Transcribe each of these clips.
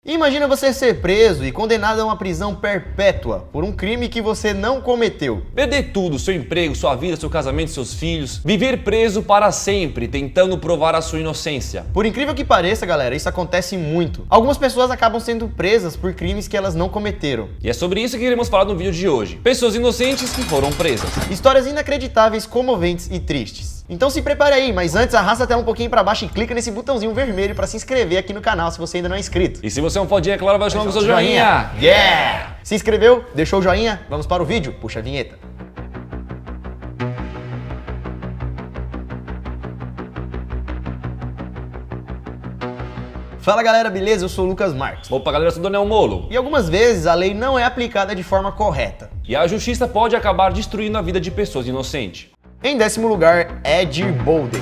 Imagina você ser preso e condenado a uma prisão perpétua por um crime que você não cometeu. Perder tudo, seu emprego, sua vida, seu casamento, seus filhos. Viver preso para sempre, tentando provar a sua inocência. Por incrível que pareça, galera, isso acontece muito. Algumas pessoas acabam sendo presas por crimes que elas não cometeram. E é sobre isso que iremos falar no vídeo de hoje. Pessoas inocentes que foram presas. Histórias inacreditáveis, comoventes e tristes. Então se prepare aí, mas antes arrasta a tela um pouquinho pra baixo e clica nesse botãozinho vermelho pra se inscrever aqui no canal se você ainda não é inscrito. E se você é um fodinha, é claro, vai chamar com o seu joinha. Yeah! Se inscreveu? Deixou o joinha? Vamos para o vídeo? Puxa a vinheta. Fala galera, beleza? Eu sou o Lucas Marques. Opa galera, eu sou o Daniel Molo. E algumas vezes a lei não é aplicada de forma correta. E a justiça pode acabar destruindo a vida de pessoas inocentes. Em 10º lugar, Ed Bolden.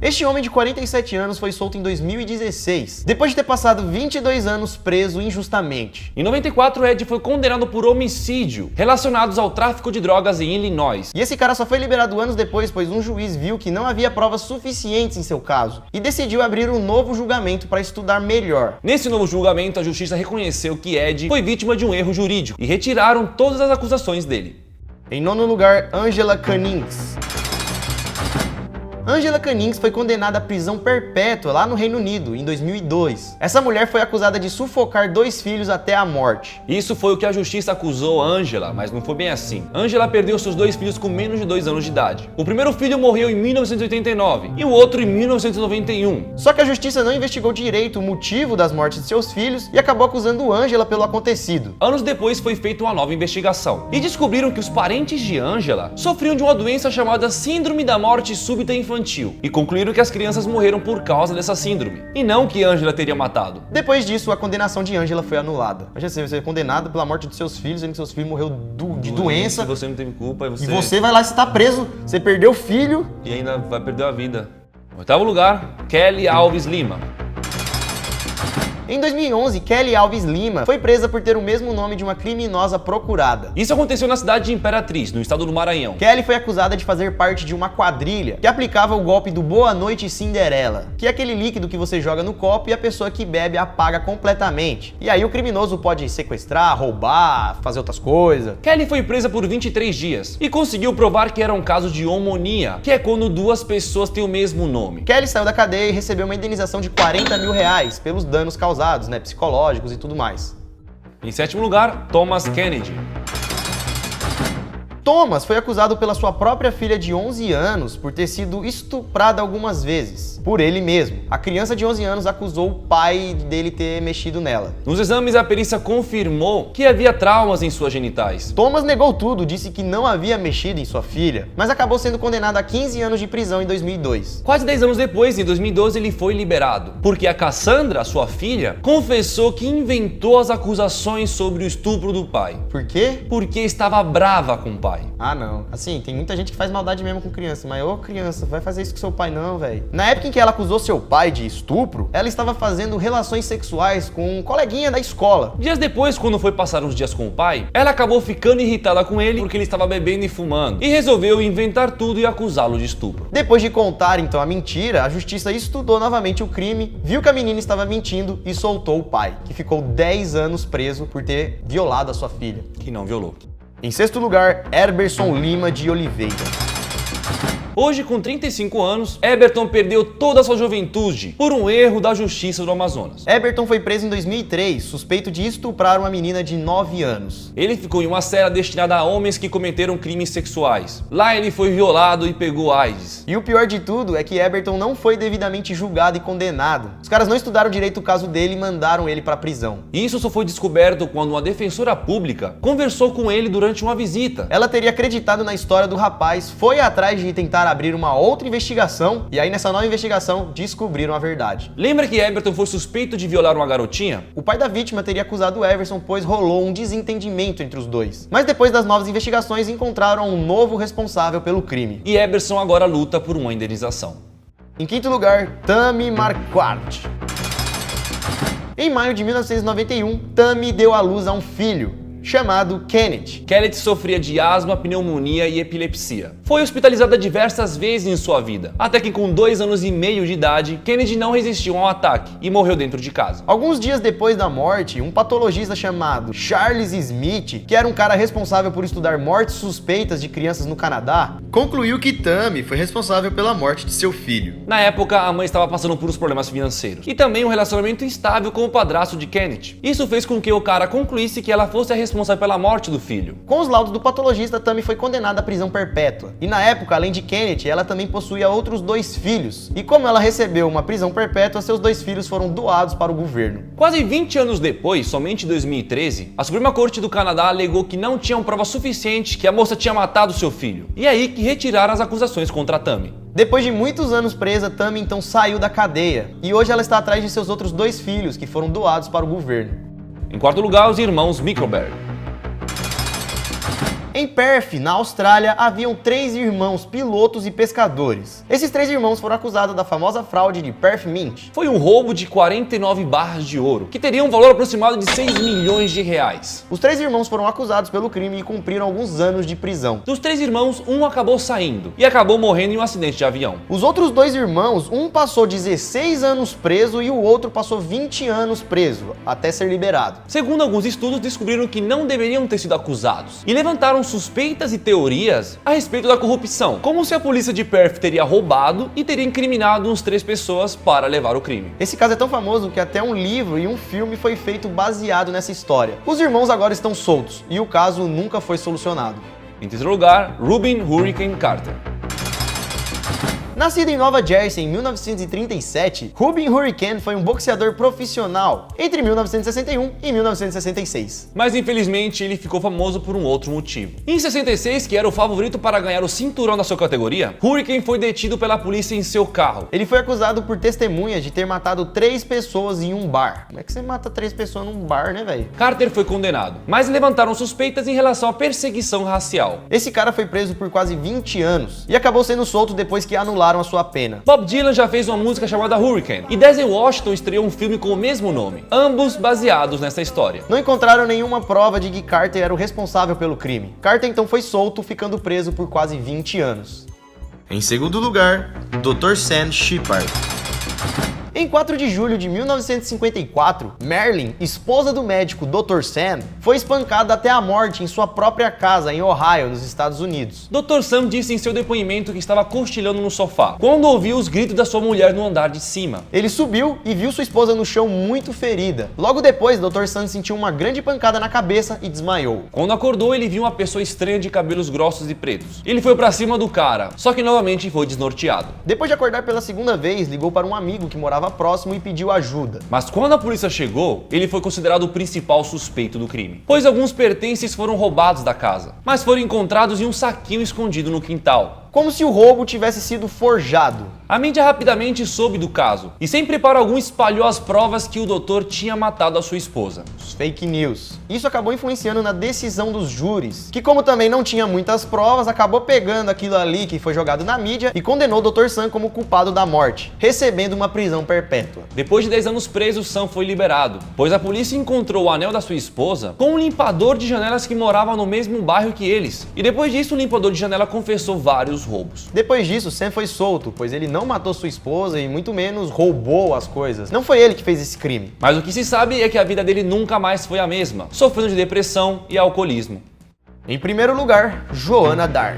Este homem de 47 anos foi solto em 2016, depois de ter passado 22 anos preso injustamente. Em 94, Ed foi condenado por homicídio relacionados ao tráfico de drogas em Illinois. E esse cara só foi liberado anos depois, pois um juiz viu que não havia provas suficientes em seu caso e decidiu abrir um novo julgamento para estudar melhor. Nesse novo julgamento, a justiça reconheceu que Ed foi vítima de um erro jurídico e retiraram todas as acusações dele. Em 9º lugar, Angela Cannings. Angela Cannings foi condenada à prisão perpétua lá no Reino Unido, em 2002. Essa mulher foi acusada de sufocar 2 filhos até a morte. Isso foi o que a justiça acusou Angela, mas não foi bem assim. Angela perdeu seus 2 filhos com menos de 2 anos de idade. O primeiro filho morreu em 1989 e o outro em 1991. Só que a justiça não investigou direito o motivo das mortes de seus filhos e acabou acusando Angela pelo acontecido. Anos depois foi feita uma nova investigação e descobriram que os parentes de Angela sofriam de uma doença chamada Síndrome da Morte Súbita Infantil e concluíram que as crianças morreram por causa dessa síndrome, e não que Angela teria matado. Depois disso, a condenação de Angela foi anulada. Imagina você é condenado pela morte de seus filhos, sendo que seus filhos morreram de doença. E você não teve culpa, e você vai lá, você tá preso, você perdeu o filho. E ainda vai perder a vida. Em 8º lugar, Kelly Alves Lima. Em 2011, Kelly Alves Lima foi presa por ter o mesmo nome de uma criminosa procurada. Isso aconteceu na cidade de Imperatriz, no estado do Maranhão. Kelly foi acusada de fazer parte de uma quadrilha que aplicava o golpe do Boa Noite Cinderela, que é aquele líquido que você joga no copo e a pessoa que bebe apaga completamente. E aí o criminoso pode sequestrar, roubar, fazer outras coisas. Kelly foi presa por 23 dias e conseguiu provar que era um caso de homonia, que é quando 2 pessoas têm o mesmo nome. Kelly saiu da cadeia e recebeu uma indenização de R$40 mil pelos danos causados, psicológicos e tudo mais. Em 7º lugar, Thomas Kennedy. Thomas foi acusado pela sua própria filha de 11 anos por ter sido estuprada algumas vezes, por ele mesmo. A criança de 11 anos acusou o pai dele ter mexido nela. Nos exames, a perícia confirmou que havia traumas em suas genitais. Thomas negou tudo, disse que não havia mexido em sua filha, mas acabou sendo condenado a 15 anos de prisão em 2002. Quase 10 anos depois, em 2012, ele foi liberado, porque a Cassandra, sua filha, confessou que inventou as acusações sobre o estupro do pai. Por quê? Porque estava brava com o pai. Ah, não. Assim, tem muita gente que faz maldade mesmo com criança, mas ô criança, vai fazer isso com seu pai não, velho. Na época em que ela acusou seu pai de estupro, ela estava fazendo relações sexuais com um coleguinha da escola. Dias depois, quando foi passar uns dias com o pai, ela acabou ficando irritada com ele porque ele estava bebendo e fumando, e resolveu inventar tudo e acusá-lo de estupro. Depois de contar então a mentira, a justiça estudou novamente o crime, viu que a menina estava mentindo e soltou o pai, que ficou 10 anos preso por ter violado a sua filha. Que não violou. Em 6º lugar, Herberson Lima de Oliveira. Hoje, com 35 anos, Eberton perdeu toda a sua juventude por um erro da justiça do Amazonas. Eberton foi preso em 2003, suspeito de estuprar uma menina de 9 anos. Ele ficou em uma cela destinada a homens que cometeram crimes sexuais. Lá ele foi violado e pegou AIDS. E o pior de tudo é que Eberton não foi devidamente julgado e condenado. Os caras não estudaram direito o caso dele e mandaram ele pra prisão. E isso só foi descoberto quando uma defensora pública conversou com ele durante uma visita. Ela teria acreditado na história do rapaz, foi atrás de tentar abrir uma outra investigação e aí nessa nova investigação descobriram a verdade. Lembra que Eberton foi suspeito de violar uma garotinha? O pai da vítima teria acusado Everson, pois rolou um desentendimento entre os dois. Mas depois das novas investigações encontraram um novo responsável pelo crime. E Eberson agora luta por uma indenização. Em 5º lugar, Tammy Marquardt. Em maio de 1991, Tammy deu à luz a um filho, chamado Kennedy. Kennedy sofria de asma, pneumonia e epilepsia. Foi hospitalizada diversas vezes em sua vida, até que com 2 anos e meio de idade, Kennedy não resistiu ao ataque e morreu dentro de casa. Alguns dias depois da morte, um patologista chamado Charles Smith, que era um cara responsável por estudar mortes suspeitas de crianças no Canadá, concluiu que Tammy foi responsável pela morte de seu filho. Na época, a mãe estava passando por uns problemas financeiros e também um relacionamento instável com o padrasto de Kennedy. Isso fez com que o cara concluísse que ela fosse a responsável pela morte do filho. Com os laudos do patologista, Tammy foi condenada à prisão perpétua. E na época, além de Kennedy, ela também possuía outros 2 filhos. E como ela recebeu uma prisão perpétua, seus 2 filhos foram doados para o governo. Quase 20 anos depois, somente em 2013, a Suprema Corte do Canadá alegou que não tinham prova suficiente que a moça tinha matado seu filho. E aí que retiraram as acusações contra a Tammy. Depois de muitos anos presa, Tammy então saiu da cadeia. E hoje ela está atrás de seus outros 2 filhos, que foram doados para o governo. Em quarto lugar, os irmãos Mickelberry. Em Perth, na Austrália, haviam 3 irmãos pilotos e pescadores. Esses 3 irmãos foram acusados da famosa fraude de Perth Mint. Foi um roubo de 49 barras de ouro, que teria um valor aproximado de 6 milhões de reais. Os 3 irmãos foram acusados pelo crime e cumpriram alguns anos de prisão. Dos 3 irmãos, um acabou saindo e acabou morrendo em um acidente de avião. Os outros 2 irmãos, um passou 16 anos preso e o outro passou 20 anos preso, até ser liberado. Segundo alguns estudos, descobriram que não deveriam ter sido acusados e levantaram suspeitas e teorias a respeito da corrupção, como se a polícia de Perth teria roubado e teria incriminado uns 3 pessoas para levar o crime. Esse caso é tão famoso que até um livro e um filme foi feito baseado nessa história. Os irmãos agora estão soltos e o caso nunca foi solucionado. Em terceiro lugar, Rubin Hurricane Carter. Nascido em Nova Jersey em 1937, Rubin Hurricane foi um boxeador profissional entre 1961 e 1966. Mas infelizmente ele ficou famoso por um outro motivo. Em 66, que era o favorito para ganhar o cinturão da sua categoria, Hurricane foi detido pela polícia em seu carro. Ele foi acusado por testemunhas de ter matado 3 pessoas em um bar. Como é que você mata 3 pessoas num bar, né, velho? Carter foi condenado, mas levantaram suspeitas em relação à perseguição racial. Esse cara foi preso por quase 20 anos e acabou sendo solto depois que anularam a sua pena. Bob Dylan já fez uma música chamada Hurricane e Denzel Washington estreou um filme com o mesmo nome, ambos baseados nessa história. Não encontraram nenhuma prova de que Carter era o responsável pelo crime. Carter então foi solto, ficando preso por quase 20 anos. Em segundo lugar, Dr. Sam Shepard. Em 4 de julho de 1954, Marilyn, esposa do médico Dr. Sam, foi espancada até a morte em sua própria casa em Ohio, nos Estados Unidos. Dr. Sam disse em seu depoimento que estava cochilando no sofá, quando ouviu os gritos da sua mulher no andar de cima. Ele subiu e viu sua esposa no chão muito ferida. Logo depois, Dr. Sam sentiu uma grande pancada na cabeça e desmaiou. Quando acordou, ele viu uma pessoa estranha de cabelos grossos e pretos. Ele foi pra cima do cara, só que novamente foi desnorteado. Depois de acordar pela segunda vez, ligou para um amigo que morava próximo e pediu ajuda. Mas quando a polícia chegou, ele foi considerado o principal suspeito do crime, pois alguns pertences foram roubados da casa, mas foram encontrados em um saquinho escondido no quintal. Como se o roubo tivesse sido forjado. A mídia rapidamente soube do caso e, sem preparo algum, espalhou as provas que o doutor tinha matado a sua esposa. Os fake news. Isso acabou influenciando na decisão dos júris, que, como também não tinha muitas provas, acabou pegando aquilo ali que foi jogado na mídia e condenou o Dr. Sam como culpado da morte, recebendo uma prisão perpétua. Depois de 10 anos preso, Sam foi liberado, pois a polícia encontrou o anel da sua esposa com um limpador de janelas que morava no mesmo bairro que eles. E depois disso, o limpador de janela confessou vários roubos. Depois disso, Sam foi solto, pois ele não matou sua esposa e muito menos roubou as coisas. Não foi ele que fez esse crime. Mas o que se sabe é que a vida dele nunca mais foi a mesma, sofrendo de depressão e alcoolismo. Em primeiro lugar, Joana d'Arc.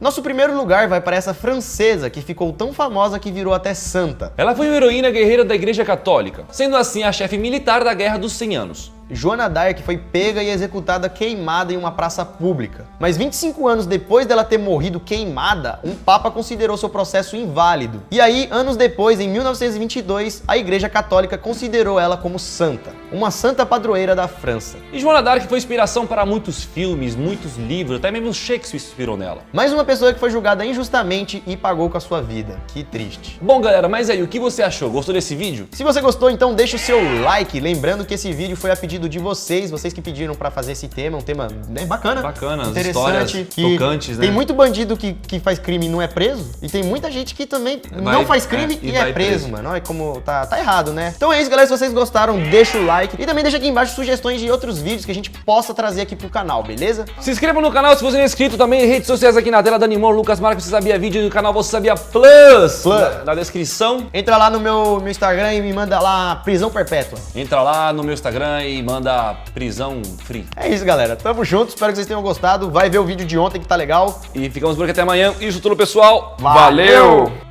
Nosso primeiro lugar vai para essa francesa que ficou tão famosa que virou até santa. Ela foi uma heroína guerreira da Igreja Católica, sendo assim a chefe militar da Guerra dos 100 Anos. Joana d'Arc foi pega e executada queimada em uma praça pública. Mas 25 anos depois dela ter morrido queimada, um papa considerou seu processo inválido. E aí, anos depois, em 1922, a Igreja Católica considerou ela como santa, uma santa padroeira da França. E Joana d'Arc foi inspiração para muitos filmes, muitos livros, até mesmo Shakespeare se inspirou nela. Mais uma pessoa que foi julgada injustamente e pagou com a sua vida. Que triste. Bom, galera, mas aí, o que você achou? Gostou desse vídeo? Se você gostou, então deixa o seu like, lembrando que esse vídeo foi a pedido pedido de vocês que pediram pra fazer esse tema, um tema bacana. Bacana, as interessante, histórias tocantes, né? Tem muito bandido que faz crime e não é preso, e tem muita gente que também não faz crime e é preso, mano. Olha como tá errado, né? Então é isso, galera. Se vocês gostaram, deixa o like e também deixa aqui embaixo sugestões de outros vídeos que a gente possa trazer aqui pro canal, beleza? Se inscreva no canal se você não é inscrito, também redes sociais aqui na tela, Dani Moore, Lucas Marques, Você Sabia Vídeo, do canal Você Sabia Plus. Na descrição. Entra lá no meu Instagram e me manda lá prisão perpétua. Entra lá no meu Instagram e manda prisão free. É isso, galera. Tamo junto, espero que vocês tenham gostado. Vai ver o vídeo de ontem que tá legal. E ficamos por aqui até amanhã. Isso tudo, pessoal. Valeu!